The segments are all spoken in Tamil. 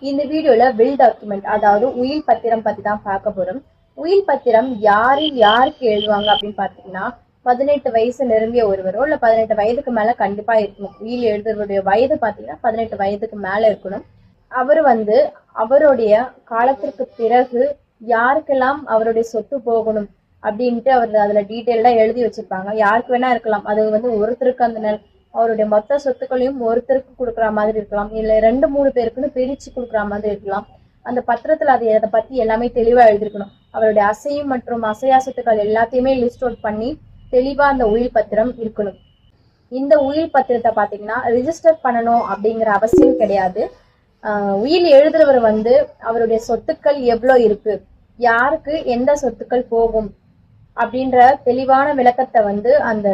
இந்த வீடியோல வில் டாக்குமெண்ட் அதாவது உயில் பத்திரம் பத்தி தான் பார்க்க போறோம். உயில் பத்திரம் யாருக்கு எழுதுவாங்க அப்படின்னு பாத்தீங்கன்னா 18 வயசு நிரம்பிய ஒருவரோ இல்ல 18 வயதுக்கு மேல கண்டிப்பா இருக்கணும். உயில் எழுதுறவருடைய வயது பாத்தீங்கன்னா 18 வயதுக்கு மேல இருக்கணும். அவர் அவருடைய காலத்திற்கு பிறகு யாருக்கெல்லாம் அவருடைய சொத்து போகணும் அப்படின்ட்டு அவர் அதுல டீட்டெயில்டா எழுதி வச்சிருப்பாங்க. யாருக்கு வேணா இருக்கலாம். அது ஒருத்தருக்கு அவருடைய மொத்த சொத்துக்களையும் ஒருத்தருக்கு கொடுக்குற மாதிரி இருக்கலாம், இல்ல 2-3 பேருக்குன்னு பிரிச்சு கொடுக்குற மாதிரி இருக்கலாம். அந்த பத்திரத்துல அதை பத்தி எல்லாமே தெளிவா எழுதிருக்கணும். அவருடைய அசையும் மற்றும் அசையா சொத்துக்கள் எல்லாத்தையுமே லிஸ்ட் அவுட் பண்ணி தெளிவா அந்த உயில் பத்திரம் இருக்கணும். இந்த உயில் பத்திரத்தை பாத்தீங்கன்னா ரிஜிஸ்டர் பண்ணணும் அப்படிங்கிற அவசியம் கிடையாது. உயில் எழுதுறவர் அவருடைய சொத்துக்கள் எவ்வளவு இருக்கு, யாருக்கு எந்த சொத்துக்கள் போகும் அப்படின்ற தெளிவான விளக்கத்தை அந்த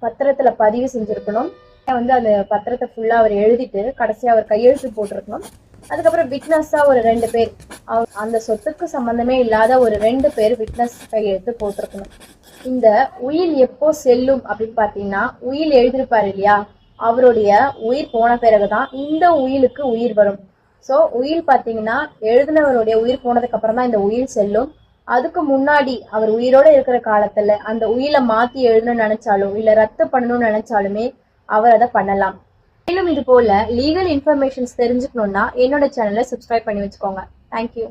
பத்திரத்துல பதிவு செஞ்சிருக்கணும். அந்த பத்திரத்தை ஃபுல்லா அவர் எழுதிட்டு கடைசியா அவர் கையெழுத்து போட்டிருக்கணும். அதுக்கப்புறம் விட்னஸா ஒரு 2 பேர், அந்த சொத்துக்கு சம்பந்தமே இல்லாத ஒரு 2 பேர் விட்னஸ் கையெழுத்து போட்டிருக்கணும். இந்த உயில் எப்போ செல்லும் அப்படின்னு பாத்தீங்கன்னா, உயில் எழுதியிருப்பாரு இல்லையா, அவருடைய உயிர் போன பிறகுதான் இந்த உயிலுக்கு உயிர் வரும். சோ உயில் பாத்தீங்கன்னா எழுதினவருடைய உயிர் போனதுக்கு அப்புறம் தான் இந்த உயில் செல்லும். அதுக்கு முன்னாடி அவர் உயிரோட இருக்கிற காலத்துல அந்த உயிலை மாத்தி எழுதணும்னு நினைச்சாலும் இல்ல ரத்து பண்ணணும்னு நினைச்சாலுமே அவர் அதை பண்ணலாம். மேலும் இது போல லீகல் இன்ஃபர்மேஷன்ஸ் தெரிஞ்சுக்கணும்னா என்னோட சேனலை சப்ஸ்கிரைப் பண்ணி வச்சுக்கோங்க. தேங்க்யூ.